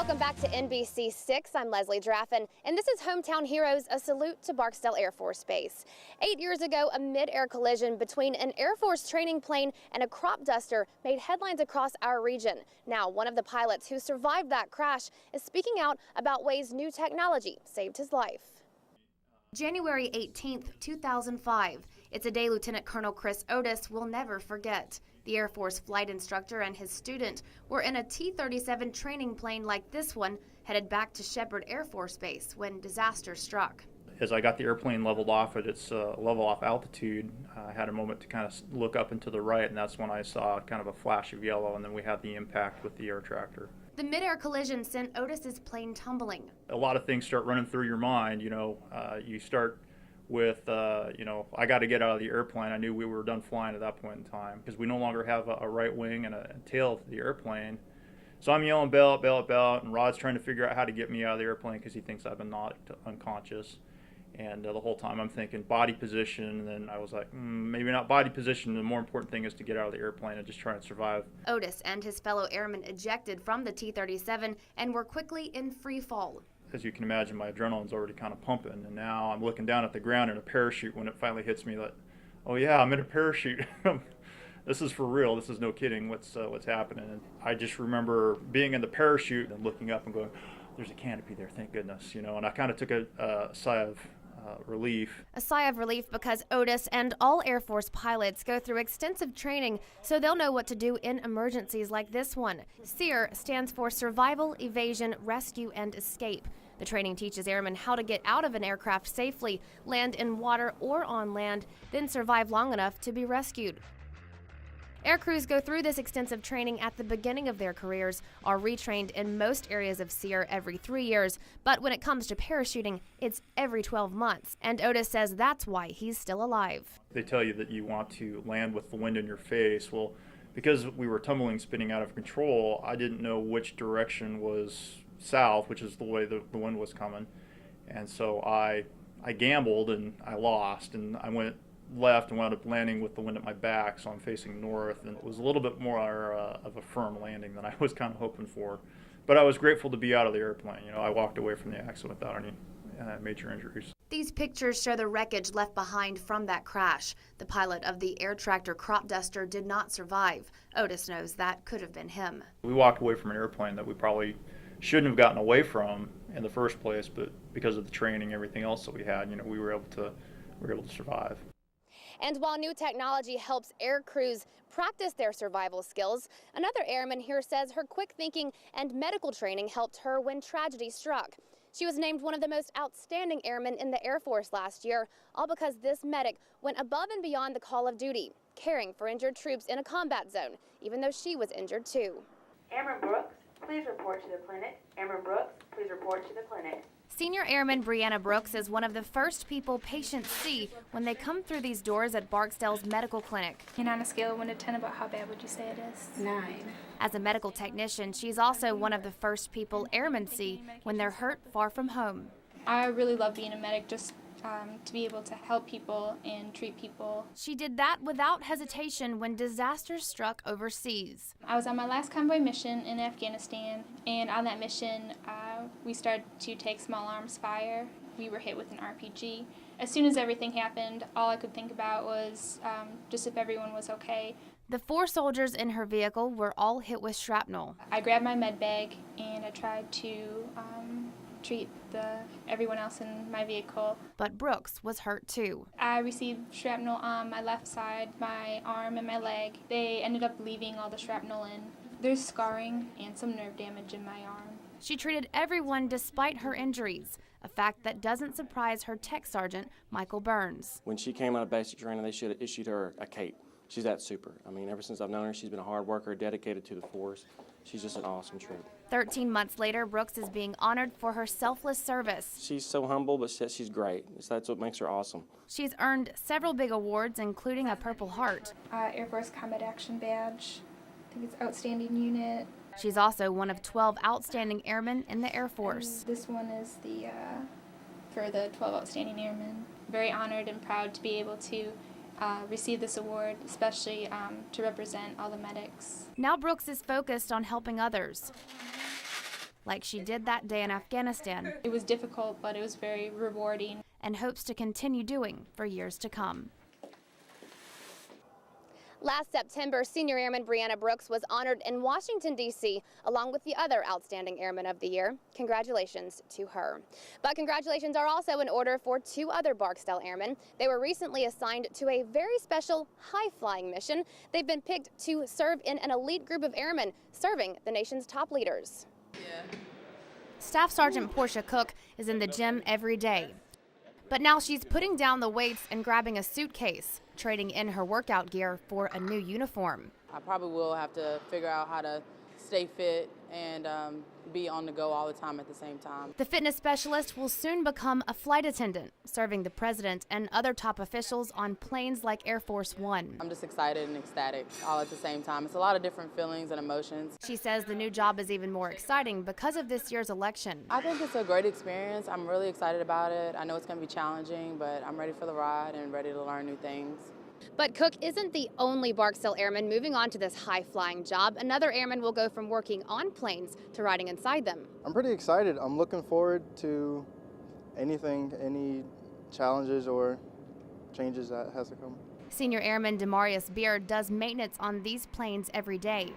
Welcome back to NBC6. I'm Leslie Draffin, and this is Hometown Heroes, a salute to Barksdale Air Force Base. 8 years ago, a mid-air collision between an Air Force training plane and a crop duster made headlines across our region. Now, one of the pilots who survived that crash is speaking out about ways new technology saved his life. January 18th, 2005. It's a day Lieutenant Colonel Chris Otis will never forget. The Air Force flight instructor and his student were in a T-37 training plane like this one, headed back to Shreveport Air Force Base when disaster struck. As I got the airplane leveled off at its level off altitude, I had a moment to kind of look up and to the right, and that's when I saw kind of a flash of yellow, and then we had the impact with the air tractor. The mid-air collision sent Otis's plane tumbling. A lot of things start running through your mind. You start with, I got to get out of the airplane. I knew we were done flying at that point in time because we no longer have a right wing and a tail to the airplane. So I'm yelling, bail out, and Rod's trying to figure out how to get me out of the airplane because he thinks I've been knocked unconscious. And the whole time I'm thinking body position, and then I was like, maybe not body position. The more important thing is to get out of the airplane and just try and survive. Otis and his fellow airmen ejected from the T-37 and were quickly in free fall. As you can imagine, my adrenaline's already kind of pumping, and now I'm looking down at the ground in a parachute when it finally hits me that, oh yeah, I'm in a parachute. This is for real. This is no kidding what's happening. And I just remember being in the parachute and looking up and going, there's a canopy there, thank goodness, and I kind of took a sigh of relief. A sigh of relief because Otis and all Air Force pilots go through extensive training so they'll know what to do in emergencies like this one. SEER stands for Survival, Evasion, Rescue, and Escape. The training teaches airmen how to get out of an aircraft safely, land in water or on land, then survive long enough to be rescued. Air crews go through this extensive training at the beginning of their careers, are retrained in most areas of SEER every 3 years, but when it comes to parachuting, it's every 12 months, and Otis says that's why he's still alive. They tell you that you want to land with the wind in your face. Well, because we were tumbling, spinning out of control, I didn't know which direction was south, which is the way the wind was coming, and so I gambled and I lost, and I went left and wound up landing with the wind at my back, so I'm facing north, and it was a little bit more of a firm landing than I was kind of hoping for. But I was grateful to be out of the airplane. I walked away from the accident without any major injuries. These pictures show the wreckage left behind from that crash. The pilot of the air tractor crop duster did not survive. Otis knows that could have been him. We walked away from an airplane that we probably shouldn't have gotten away from in the first place, but because of the training, everything else that we had, we were able to survive. And while new technology helps air crews practice their survival skills, another airman here says her quick thinking and medical training helped her when tragedy struck. She was named one of the most outstanding airmen in the Air Force last year, all because this medic went above and beyond the call of duty, caring for injured troops in a combat zone, even though she was injured too. Airman Brooks, please report to the clinic. Airman Brooks, please report to the clinic. Senior Airman Brianna Brooks is one of the first people patients see when they come through these doors at Barksdale's medical clinic. And on a scale of 1 to 10, about how bad would you say it is? 9. As a medical technician, she's also one of the first people airmen see when they're hurt far from home. I really love being a medic, just to be able to help people and treat people. She did that without hesitation when disasters struck overseas. I was on my last convoy mission in Afghanistan, and on that mission, we started to take small arms fire. We were hit with an RPG. As soon as everything happened, all I could think about was just if everyone was okay. The 4 soldiers in her vehicle were all hit with shrapnel. I grabbed my med bag and I tried to treat everyone else in my vehicle. But Brooks was hurt too. I received shrapnel on my left side, my arm, and my leg. They ended up leaving all the shrapnel in. There's scarring and some nerve damage in my arm. She treated everyone despite her injuries, a fact that doesn't surprise her tech sergeant, Michael Burns. When she came out of basic training, they should have issued her a cape. She's that super. I mean, ever since I've known her, she's been a hard worker, dedicated to the force. She's just an awesome troop. 13 months later, Brooks is being honored for her selfless service. She's so humble, but she's great. That's what makes her awesome. She's earned several big awards, including a Purple Heart. Air Force Combat Action Badge. I think it's Outstanding Unit. She's also one of 12 outstanding airmen in the Air Force. This one is for the 12 outstanding airmen. Very honored and proud to be able to receive this award, especially to represent all the medics. Now Brooks is focused on helping others. like she did that day in Afghanistan, It was difficult, but it was very rewarding. and hopes to continue doing for years to come. Last September, Senior Airman Brianna Brooks was honored in Washington, D.C., along with the other Outstanding Airmen of the Year. Congratulations to her. But congratulations are also in order for 2 other Barksdale Airmen. They were recently assigned to a very special high-flying mission. They've been picked to serve in an elite group of airmen serving the nation's top leaders. Staff Sergeant Portia Cook is in the gym every day. But now she's putting down the weights and grabbing a suitcase, trading in her workout gear for a new uniform. I probably will have to figure out how to stay fit and be on the go all the time at the same time. The fitness specialist will soon become a flight attendant, serving the president and other top officials on planes like Air Force One. I'm just excited and ecstatic all at the same time. It's a lot of different feelings and emotions. She says the new job is even more exciting because of this year's election. I think it's a great experience. I'm really excited about it. I know it's going to be challenging, but I'm ready for the ride and ready to learn new things. But Cook isn't the only Barksdale Airman moving on to this high-flying job. Another airman will go from working on planes to riding inside them. I'm pretty excited. I'm looking forward to anything, any challenges or changes that has to come. Senior Airman Demarius Beard does maintenance on these planes every day.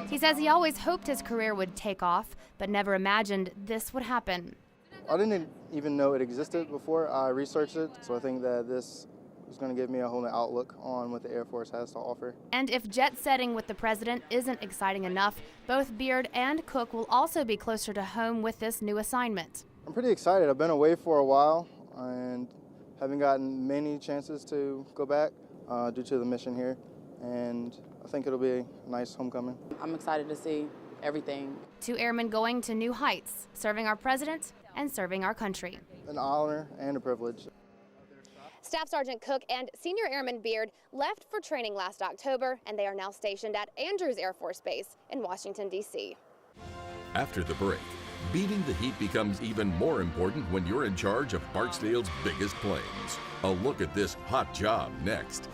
He says he always hoped his career would take off, but never imagined this would happen. I didn't even know it existed before I researched it, so I think that this is going to give me a whole new outlook on what the Air Force has to offer. And if jet setting with the president isn't exciting enough, both Beard and Cook will also be closer to home with this new assignment. I'm pretty excited. I've been away for a while and haven't gotten many chances to go back due to the mission here, and I think it'll be a nice homecoming. I'm excited to see everything. 2 airmen going to new heights, serving our president and serving our country. An honor and a privilege. Staff Sergeant Cook and Senior Airman Beard left for training last October, and they are now stationed at Andrews Air Force Base in Washington, D.C. After the break, beating the heat becomes even more important when you're in charge of Barksdale's biggest planes. A look at this hot job next.